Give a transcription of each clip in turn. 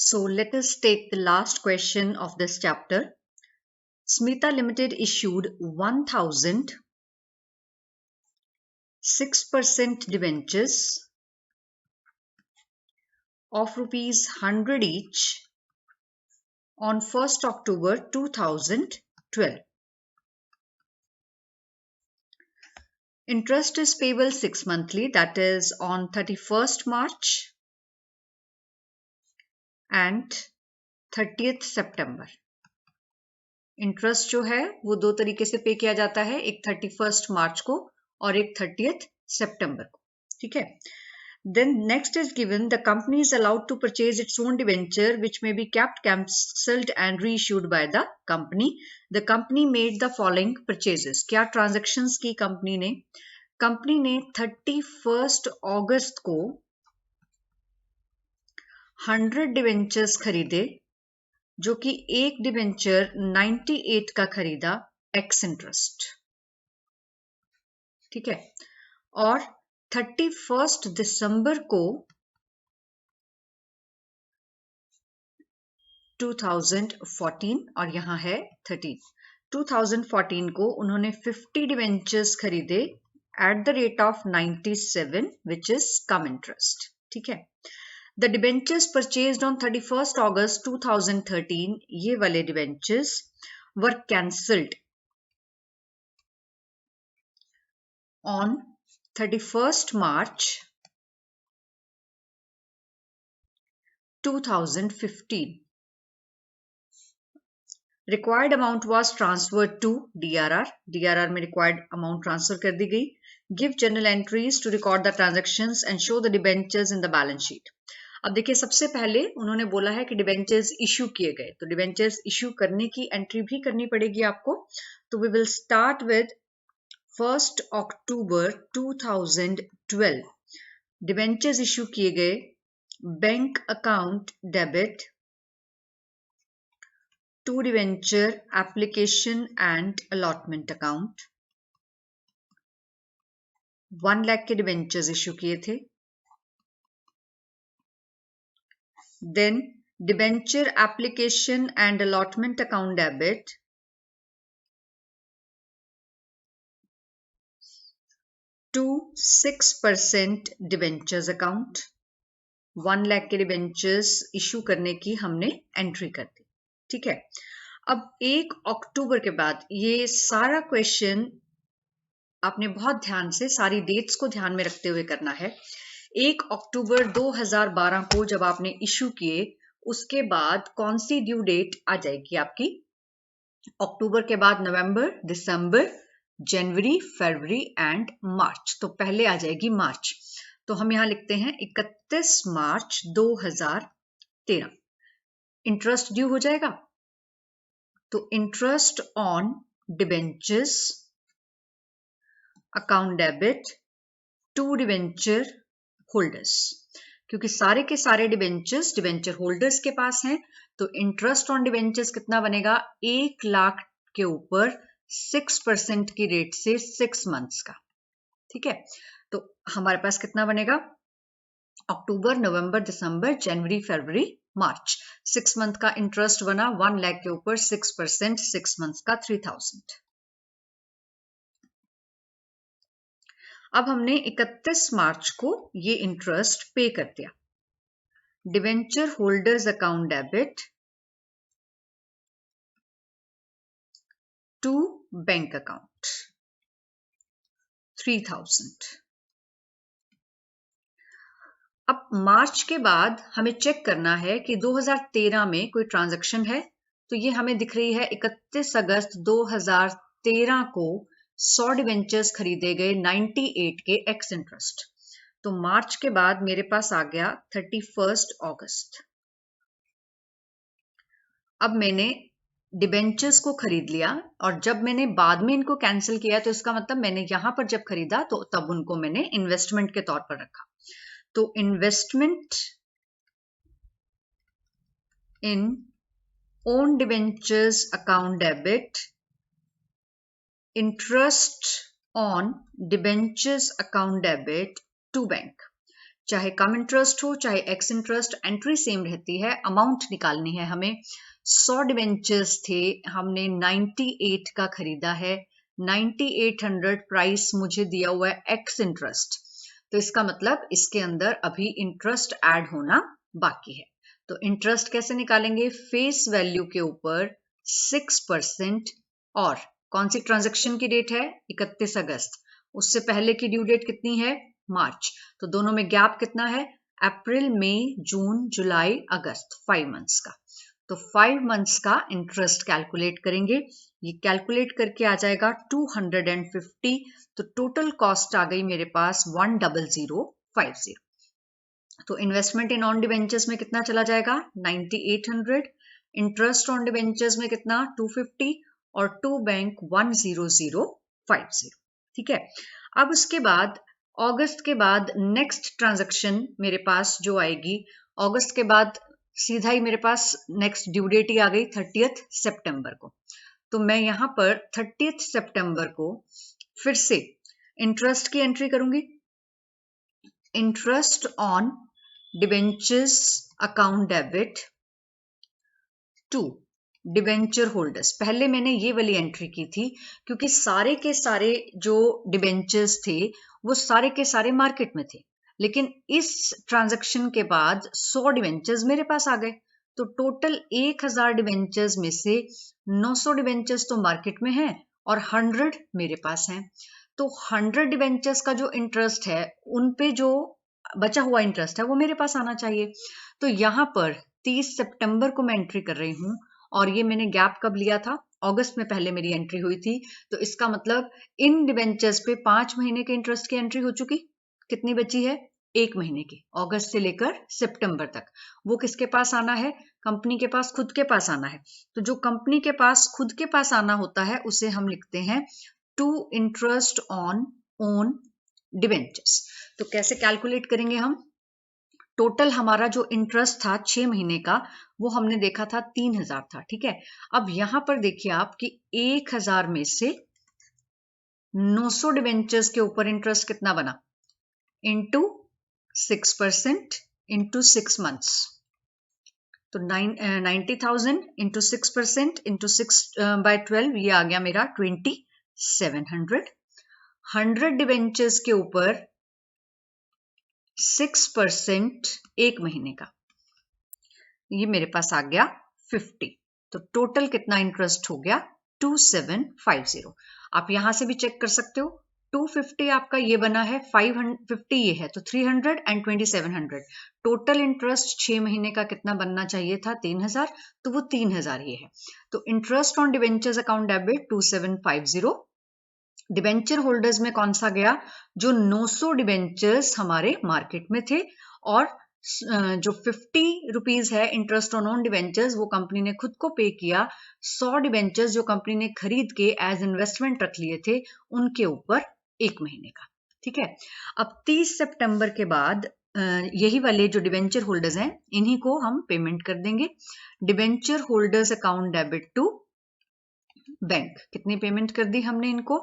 So let us take the last question of this chapter. Smita Limited issued 1,000 6% debentures of rupees 100 each on 1st October 2012. Interest is payable 6 monthly, that is on 31st March and 30th September. Interest जो है वो दो तरीके से पे किया जाता है, एक 31st मार्च को और एक 30th सितंबर को. ठीक है. Then next is given the company is allowed to purchase its own debenture which may be kept, cancelled and reissued by the company. The company made the following purchases. क्या transactions की company ने? Company ने 31st अगस्त को 100 debentures खरीदे, जो कि एक debenture 98 का खरीदा एक्स इंटरेस्ट. ठीक है. और 31 दिसंबर को 2014 और यहां है 13. 2014 को उन्होंने 50 डिवेंचर्स खरीदे at the rate of 97 which is cum interest. ठीक है. The debentures purchased on 31 August 2013, ये वाले debentures were cancelled on 31 March 2015. Required amount was transferred to DRR. DRR में रिक्वायर्ड अमाउंट ट्रांसफर कर दी गई. Give journal entries to record the transactions and show the debentures in the balance sheet. अब देखिए, सबसे पहले उन्होंने बोला है कि डिबेंचर्स इश्यू किए गए, तो डिबेंचर्स इश्यू करने की एंट्री भी करनी पड़ेगी आपको. तो we will start with 1 October 2012. Debentures issue किए गए. Bank account debit to debenture application and allotment account. 1 lakh के डिबेंचर्स इश्यू किए थे. Then debenture application and allotment account debit to 6% debentures account. 1 lakh के डिबेंचर्स इशू करने की हमने एंट्री कर दी. ठीक है. अब 1 अक्टूबर के बाद ये सारा क्वेश्चन आपने बहुत ध्यान से सारी डेट्स को ध्यान में रखते हुए करना है. 1 अक्टूबर 2012 को जब आपने इशू किए, उसके बाद कौन सी ड्यू डेट आ जाएगी आपकी? अक्टूबर के बाद नवंबर, दिसंबर, जनवरी, फरवरी एंड मार्च. तो पहले आ जाएगी मार्च. तो हम यहां लिखते हैं 31 मार्च 2013. इंटरेस्ट ड्यू हो जाएगा. तो interest on debentures account debit to debenture holders, क्योंकि सारे के सारे डिबेंचर्स डिबेंचर होल्डर्स के पास हैं. तो इंटरेस्ट ऑन डिबेंचर्स कितना बनेगा? 1 लाख के ऊपर 6% की रेट से 6 मंथ्स का. ठीक है. तो हमारे पास कितना बनेगा? अक्टूबर, नवंबर, दिसंबर, जनवरी, फरवरी, मार्च. 6 मंथ का इंटरेस्ट बना. 1 लाख के ऊपर 6%, 6 मंथ्स का 3000. अब हमने 31 मार्च को ये इंटरेस्ट पे कर दिया. Debenture holders account debit to bank account 3000. अब मार्च के बाद हमें चेक करना है कि 2013 में कोई ट्रांजैक्शन है. तो ये हमें दिख रही है 31 अगस्त 2013 को 100 डिवेंचर्स खरीदे गए 98 के एक्स इंटरेस्ट. तो मार्च के बाद मेरे पास आ गया 31 अगस्त. अब मैंने डिबेंचर्स को खरीद लिया और जब मैंने बाद में इनको कैंसिल किया, तो इसका मतलब मैंने यहां पर जब खरीदा तो तब उनको मैंने इन्वेस्टमेंट के तौर पर रखा. तो investment in own debentures account debit, interest on debentures account debit to bank. चाहे कम इंटरेस्ट हो चाहे एक्स इंटरेस्ट, एंट्री सेम रहती है, अमाउंट निकालनी है हमें। 100 डिवेंचर्स थे, हमने 98 का खरीदा है, 9800 प्राइस मुझे दिया हुआ है एक्स इंटरेस्ट, तो इसका मतलब इसके अंदर अभी इंटरेस्ट ऐड होना बाकी है। तो इंटरेस्ट कैसे निकालेंगे? फेस वैल्यू के ऊपर 6%, और कौन सी ट्रांजैक्शन की डेट है? 31 अगस्त। उससे पहले की ड्यू डेट कितनी है? मार्च। तो दोनों में गैप कितना है? अप्रैल, मई, जून, जुलाई, अगस्त, 5 मंथ्स का। तो 5 मंथ्स का इंटरेस्ट कैलकुलेट करेंगे, ये कैलकुलेट करके आ जाएगा 250। तो टोटल कॉस्ट आ गई मेरे पास 10050। तो इन्वेस्टमेंट इन ऑन डिवेंचर्स में कितना चला जाएगा? 9800, इंटरेस्ट ऑन डिवेंचर्स में कितना? 250, और टू बैंक 10050। ठीक है। अब उसके बाद अगस्त के बाद नेक्स्ट ट्रांजैक्शन मेरे पास जो आएगी, अगस्त के बाद सीधा ही मेरे पास नेक्स्ट ड्यू डेट ही आ गई 30 सितंबर को। तो मैं यहां पर 30 सितंबर को फिर से इंटरेस्ट की एंट्री करूंगी। Interest on debentures account debit to debenture holders. पहले मैंने ये वाली एंट्री की थी क्योंकि सारे के सारे जो डिवेंचर्स थे वो सारे के सारे मार्केट में थे, लेकिन इस ट्रांजैक्शन के बाद 100 डिवेंचर्स मेरे पास आ गए। तो टोटल 1000 डिवेंचर्स में से 900 डिवेंचर्स तो मार्केट में हैं और 100 मेरे पास हैं। तो 100 डिवेंचर्स का जो इंटरेस्ट है, उन पे जो बचा हुआ इंटरेस्ट है वो मेरे पास आना चाहिए। तो यहां पर 30 सितंबर को मैं एंट्री कर रही हूं, और ये मैंने गैप कब लिया था? अगस्त में पहले मेरी एंट्री हुई थी। तो इसका मतलब इन डिवेंचर्स पे 5 महीने के इंटरेस्ट की एंट्री हो चुकी। कितनी बची है? 1 महीने की, अगस्त से लेकर सितंबर तक। वो किसके पास आना है? कंपनी के पास, खुद के पास आना है। तो जो कंपनी के पास खुद के पास आना होता है उसे हम लिखते हैं to interest on own debentures. तो कैसे कैलकुलेट करेंगे हम? टोटल हमारा जो इंटरेस्ट था 6 महीने का, वो हमने देखा था 3000 था। ठीक है। अब यहां पर देखिए आप कि 1000 में से 900 डिवेंचर्स के ऊपर इंटरेस्ट कितना बना? Into 6% into 6 months. तो 90,000 इंटू 6% इंटू 6/12, ये आ गया मेरा 2700। 100 डिवेंचर्स के ऊपर 6% 1 महीने का, ये मेरे पास आ गया 50। तो टोटल कितना इंटरेस्ट हो गया? 2750। आप यहां से भी चेक कर सकते हो। 250 आपका ये बना है, 550 ये है, तो 300 एंड 2700। टोटल इंटरेस्ट 6 महीने का कितना बनना चाहिए था? 3000, तो वो 3000 ये है। तो interest on debentures account debit 2750। Debenture holders में कौन सा गया? जो 900 डिवेंचर्स हमारे मार्केट में थे, और जो 50 रुपीज है इंटरेस्ट ऑन ओन डिवेंचर्स, वो कंपनी ने खुद को पे किया। 100 डिवेंचर्स जो कंपनी ने खरीद के एज इन्वेस्टमेंट रख लिए थे, उनके ऊपर 1 महीने का। ठीक है। अब 30 सितंबर के बाद यही वाले जो डिवेंचर होल्डर्स हैं, इन्हीं को हम पेमेंट कर देंगे। Debenture holders account debit to bank. कितनी पेमेंट कर दी हमने इनको?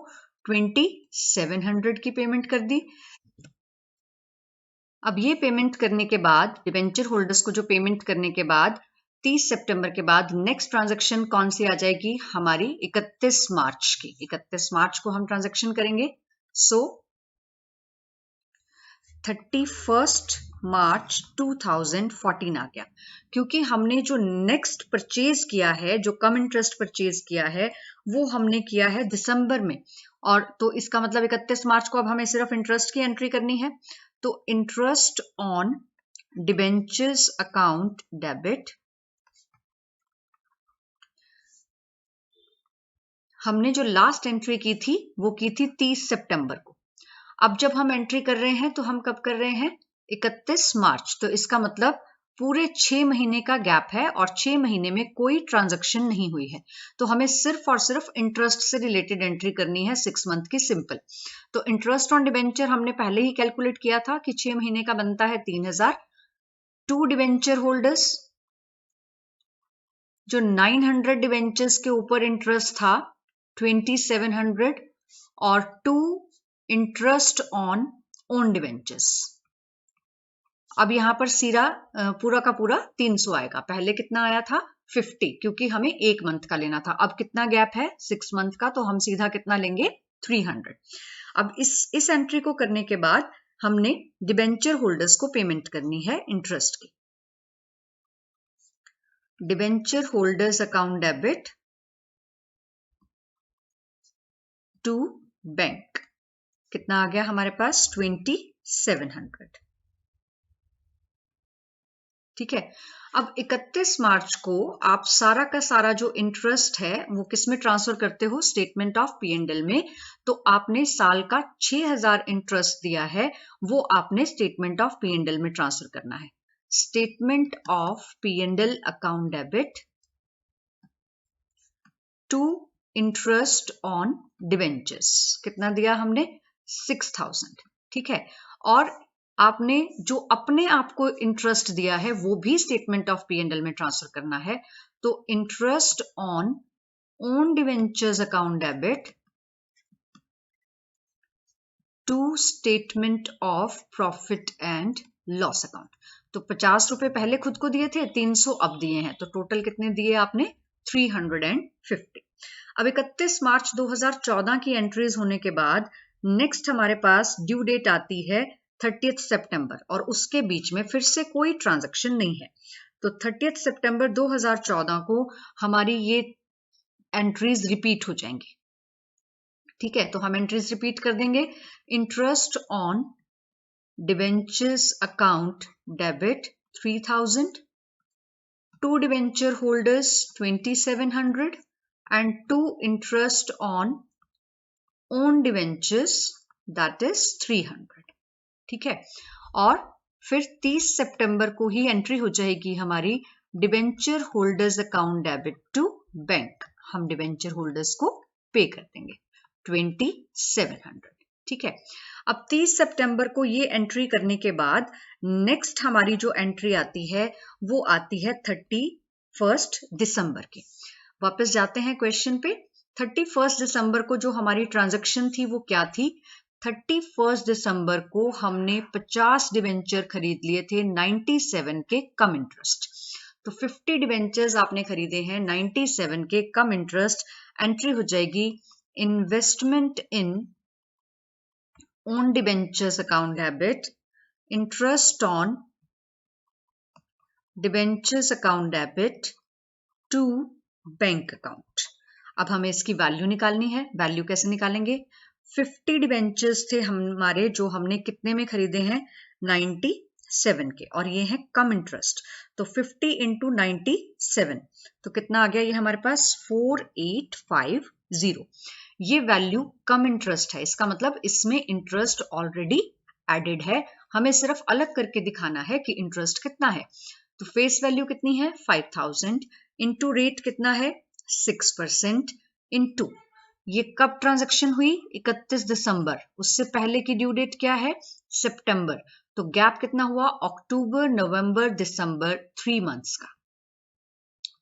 2700 की पेमेंट कर दी। अब ये पेमेंट करने के बाद, डिवेंचर होल्डर्स को जो पेमेंट करने के बाद 30 सितंबर के बाद नेक्स्ट ट्रांजैक्शन कौन सी आ जाएगी? हमारी 31 मार्च की। 31 मार्च को हम ट्रांजैक्शन करेंगे। सो 31 मार्च 2014 आ गया, क्योंकि हमने जो नेक्स्ट परचेज किया है, जो कम इंटरेस्ट परचेज किया है, वो हमने किया है दिसंबर में। और तो इसका मतलब 31 मार्च को अब हमें सिर्फ इंटरेस्ट की एंट्री करनी है। तो interest on debentures account debit, हमने जो लास्ट एंट्री की थी वो की थी 30 सितंबर को। अब जब हम एंट्री कर रहे हैं तो हम कब कर रहे हैं? 31 मार्च। तो इसका मतलब पूरे 6 महीने का गैप है और 6 महीने में कोई ट्रांजैक्शन नहीं हुई है। तो हमें सिर्फ और सिर्फ इंटरेस्ट से रिलेटेड एंट्री करनी है 6 मंथ की, सिंपल। तो इंटरेस्ट ऑन डिबेंचर हमने पहले ही कैलकुलेट किया था कि 6 महीने का बनता है 3000। टू डिबेंचर होल्डर्स, जो 900 डिबेंचर्स के ऊपर इंटरेस्ट था 2700, और to interest on own debentures, अब यहाँ पर सीरा पूरा का पूरा 300 आएगा। पहले कितना आया था 50, क्योंकि हमें 1 मंथ का लेना था। अब कितना गैप है 6 मंथ का, तो हम सीधा कितना लेंगे 300। अब इस एंट्री को करने के बाद हमने डिबेंचर होल्डर्स को पेमेंट करनी है इंटरेस्ट की। Debenture holders account debit to bank, कितना आ गया हमारे पास 2700। ठीक है। अब 31 मार्च को आप सारा का सारा जो इंटरेस्ट है वो किस में ट्रांसफर करते हो, स्टेटमेंट ऑफ P&L में। तो आपने साल का 6000 इंटरेस्ट दिया है, वो आपने स्टेटमेंट ऑफ P&L में ट्रांसफर करना है। Statement of P&L account debit to interest on debentures, कितना दिया हमने 6000। ठीक है। और आपने जो अपने आप को इंटरेस्ट दिया है वो भी स्टेटमेंट ऑफ P&L में ट्रांसफर करना है। तो interest on own debentures account debit to statement of profit and loss account. तो 50 रुपए पहले खुद को दिए थे, 300 अब दिए हैं, तो टोटल कितने दिए आपने 350। अब 31 मार्च 2014 की एंट्रीज होने के बाद नेक्स्ट हमारे पास ड्यू डेट आती है 30 सितंबर, और उसके बीच में फिर से कोई ट्रांजैक्शन नहीं है। तो 30 सितंबर 2014 को हमारी ये एंट्रीज रिपीट हो जाएंगी। ठीक है, तो हम एंट्रीज रिपीट कर देंगे। Interest on debentures account debit 3000, to debenture holders 2700 and two interest on own debentures that is 300। ठीक है। और फिर 30 सितंबर को ही एंट्री हो जाएगी हमारी debenture holders account debit to bank. हम डिबेंचर होल्डर्स को पे कर देंगे 2700। ठीक है। अब 30 सितंबर को ये एंट्री करने के बाद नेक्स्ट हमारी जो एंट्री आती है वो आती है 31 दिसंबर की। वापस जाते हैं क्वेश्चन पे। 31 दिसंबर को जो हमारी ट्रांजैक्शन थी वो क्या थी, 31 दिसंबर को हमने 50 डिवेंचर खरीद लिए थे 97 के कम इंटरेस्ट। तो 50 डिवेंचर्स आपने खरीदे हैं 97 के कम इंटरेस्ट। एंट्री हो जाएगी investment in own debentures account debit interest on debentures account debit to bank account. अब हमें इसकी वैल्यू निकालनी है। वैल्यू कैसे निकालेंगे, 50 डिवेंचर्स थे हमारे जो हमने कितने में खरीदे हैं 97 के, और ये है कम इंटरेस्ट। तो 50 इंटू 97, तो कितना आ गया ये हमारे पास 4850। ये वैल्यू कम इंटरेस्ट है, इसका मतलब इसमें इंटरेस्ट ऑलरेडी एडेड है, हमें सिर्फ अलग करके दिखाना है कि इंटरेस्ट कितना है। तो फेस वैल्यू कितनी है 5000 इंटू रेट कितना है 6% इंटू ये कब ट्रांजैक्शन हुई 31 दिसंबर, उससे पहले की ड्यू डेट क्या है सितंबर। तो गैप कितना हुआ अक्टूबर नवंबर दिसंबर 3 मंथ्स का।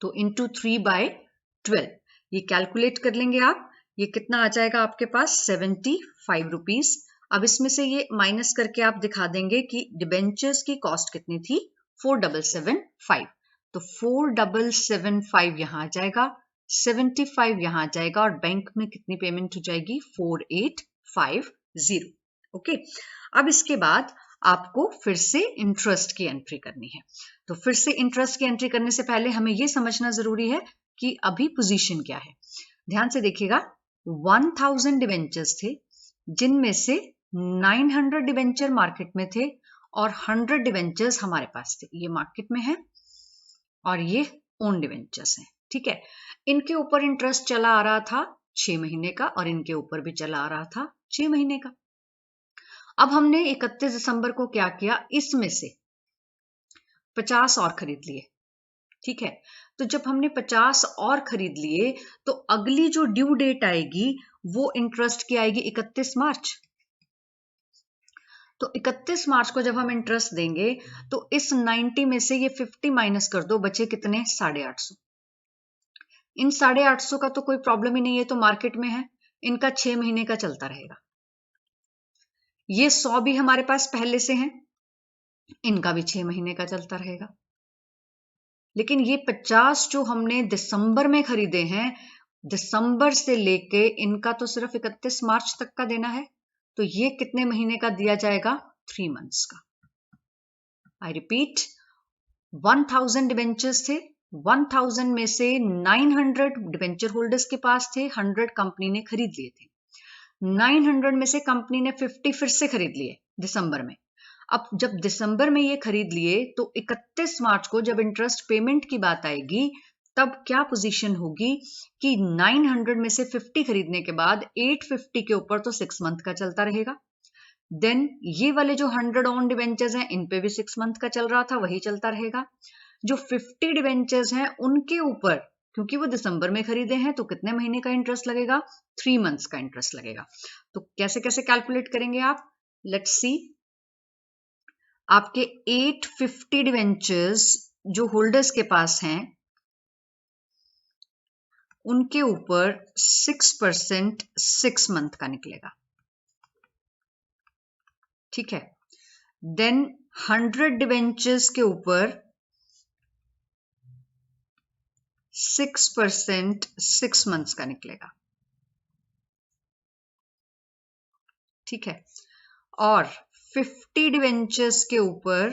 तो इंटू 3/12 ये कैलकुलेट कर लेंगे आप, ये कितना आ जाएगा आपके पास 75 रुपीज। अब इसमें से ये माइनस करके आप दिखा देंगे कि डिबेंचर्स की कॉस्ट कितनी थी 4775। तो 4775 यहां आ जाएगा, 75 यहां आ जाएगा, और बैंक में कितनी पेमेंट हो जाएगी 4850। ओके। अब इसके बाद आपको फिर से इंटरेस्ट की एंट्री करनी है। तो फिर से इंटरेस्ट की एंट्री करने से पहले हमें यह समझना जरूरी है कि अभी पोजीशन क्या है। ध्यान से देखिएगा, 1000 डिवेंचर्स थे जिनमें से 900 डिवेंचर मार्केट में थे और 100 डिवेंचर्स हमारे पास थे। ये मार्केट में है और ये ओन डिवेंचर्स हैं। ठीक है। इनके ऊपर इंटरेस्ट चला आ रहा था 6 महीने का और इनके ऊपर भी चला आ रहा था 6 महीने का। अब हमने 31 दिसंबर को क्या किया, इसमें से 50 और खरीद लिए। ठीक है। तो जब हमने 50 और खरीद लिए तो अगली जो ड्यू डेट आएगी वो इंटरेस्ट की आएगी 31 मार्च। तो 31 मार्च को जब हम इंटरेस्ट देंगे तो इस 90 में से ये 50 माइनस कर दो, बचे कितने 850। इन 850 का तो कोई प्रॉब्लम ही नहीं है, तो मार्केट में है, इनका 6 महीने का चलता रहेगा। ये 100 भी हमारे पास पहले से हैं, इनका भी 6 महीने का चलता रहेगा। लेकिन ये 50 जो हमने दिसंबर में खरीदे हैं, दिसंबर से लेके इनका तो सिर्फ 31 मार्च तक का देना है, तो ये कितने महीने का दिया जाएगा? 3 मंथ्स का। आई रिपीट, 1000 डिबेंचर्स थे, 1000 में से 900 डिबेंचर होल्डर्स के पास थे, 100 कंपनी ने खरीद लिए थे। 900 में से कंपनी ने 50 फिर से खरीद लिए दिसंबर में। अब जब दिसंबर में ये खरीद लिए तो 31 मार्च को जब इंटरेस्ट पेमेंट की बात आएगी तब क्या पोजीशन होगी कि 900 में से 50 खरीदने के बाद 850 के ऊपर तो 6 मंथ का चलता रहेगा। देन ये वाले जो 100 ऑन डिवेंचर्स हैं इन पे भी 6 मंथ का चल रहा था, वही चलता रहेगा। जो 50 डिवेंचर्स हैं उनके ऊपर, क्योंकि वो दिसंबर में खरीदे हैं, तो कितने महीने का इंटरेस्ट लगेगा? 3 मंथ्स का इंटरेस्ट लगेगा। तो कैसे कैसे कैलकुलेट करेंगे आप? Let's see. आपके 850 डिवेंचर्स जो होल्डर्स के पास हैं उनके ऊपर 6% 6 मंथ का निकलेगा, ठीक है। देन 100 डिवेंचर्स के ऊपर 6% 6 मंथ्स का निकलेगा, ठीक है। और 50 डिवेंचर्स के ऊपर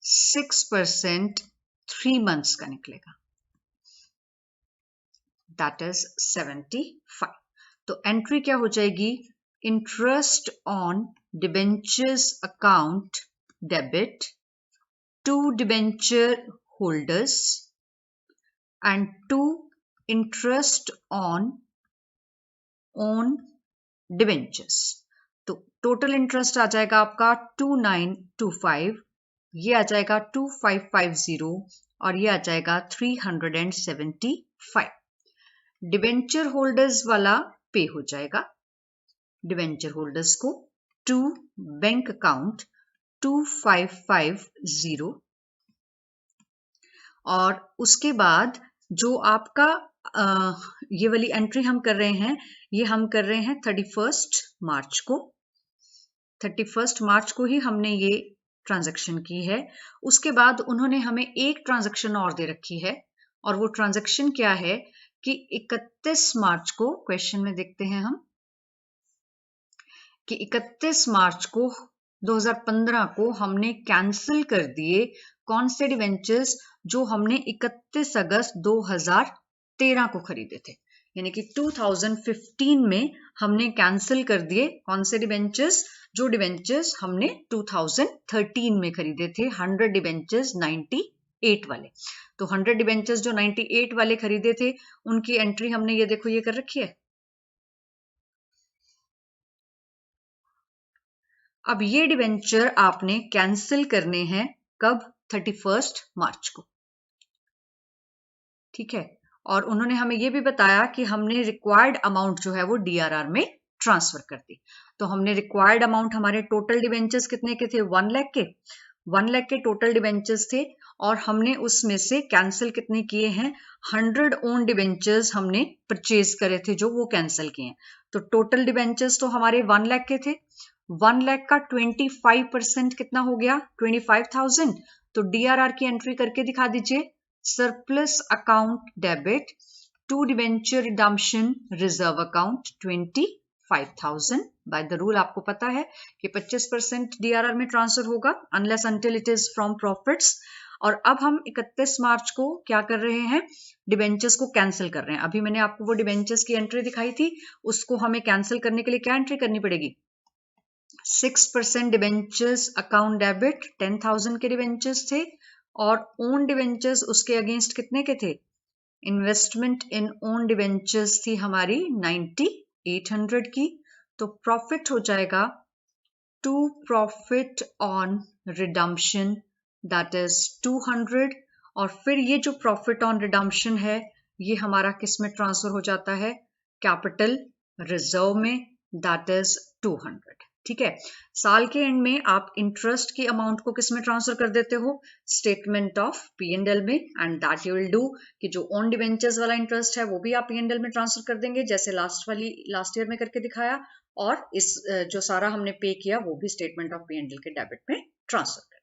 6% 3 मंथ्स का निकलेगा, दैट इज 75। तो एंट्री क्या हो जाएगी? Interest on debentures account debit to debenture holders and to interest on own debentures. तो टोटल इंटरेस्ट आ जाएगा आपका 2925, ये आ जाएगा 2550 और ये आ जाएगा 375। डिबेंचर होल्डर्स वाला पे हो जाएगा डिबेंचर होल्डर्स को टू बैंक अकाउंट 2550, और उसके बाद जो आपका ये वाली एंट्री हम कर रहे हैं, ये हम कर रहे हैं 31 मार्च को। 31 मार्च को ही हमने ये ट्रांजैक्शन की है। उसके बाद उन्होंने हमें एक ट्रांजैक्शन और दे रखी है, और वो ट्रांजैक्शन क्या है कि 31 मार्च को, क्वेश्चन में देखते हैं हम कि 31 मार्च को 2015 को हमने कैंसिल कर दिए कौन से डिवेंचर्स? जो हमने 31 अगस्त 2013 को खरीदे थे, यानी कि 2015 में हमने कैंसिल कर दिए कौन से डिवेंचर्स? जो डिवेंचर्स हमने 2013 में खरीदे थे, 100 डिवेंचर्स 98 वाले। तो 100 डिवेंचर्स जो 98 वाले खरीदे थे उनकी एंट्री हमने ये देखो ये कर रखी है। अब ये डिवेंचर आपने कैंसिल करने हैं कब? 31 मार्च को, ठीक है। और उन्होंने हमें ये भी बताया कि हमने रिक्वायर्ड अमाउंट जो है वो डीआरआर में ट्रांसफर कर दी। तो हमने रिक्वायर्ड अमाउंट, हमारे टोटल डिवेंचर्स कितने के थे? 1 लाख के। 1 लाख के टोटल डिवेंचर्स थे, और हमने उसमें से कैंसिल कितने किए हैं? 100 ओन डिवेंचर्स हमने परचेज करे थे जो वो कैंसिल किए हैं। तो टोटल डिवेंचर्स तो हमारे 1 लाख के थे। 1 लाख का 25% कितना हो गया? 25,000। तो डीआरआर की एंट्री करके दिखा दीजिए। Surplus account debit to debenture redemption reserve account 25,000। By the rule आपको पता है कि 25% डीआरआर में ट्रांसफर होगा unless until it is from profits. और अब हम 31 मार्च को क्या कर रहे हैं? डिवेंचर्स को कैंसिल कर रहे हैं। अभी मैंने आपको वो डिवेंचर्स की एंट्री दिखाई थी, उसको हमें कैंसिल करने के लिए क्या एंट्री करनी पड़ेगी? 6% डिवेंचर्स अकाउंट डेबिट 10,000 के डिवेंचर्स थे, और ओन डिवेंचर्स उसके अगेंस्ट कितने के थे? इन्वेस्टमेंट इन ओन डिवेंचर्स थी हमारी 9800 की। तो प्रॉफिट हो जाएगा to profit on redemption that is 200। और फिर ये जो प्रॉफिट ऑन रिडम्पशन है ये हमारा किस में ट्रांसफर हो जाता है? कैपिटल रिजर्व में, दैट इज 200, ठीक है। साल के एंड में आप इंटरेस्ट की अमाउंट को किस में ट्रांसफर कर देते हो? स्टेटमेंट ऑफ P&L में, and that you will do कि जो ओन डिवेंचर्स वाला इंटरेस्ट है वो भी आप P&L में ट्रांसफर कर देंगे, जैसे लास्ट ईयर में करके दिखाया। और इस जो सारा हमने पे किया वो भी स्टेटमेंट ऑफ P&L के डेबिट में ट्रांसफर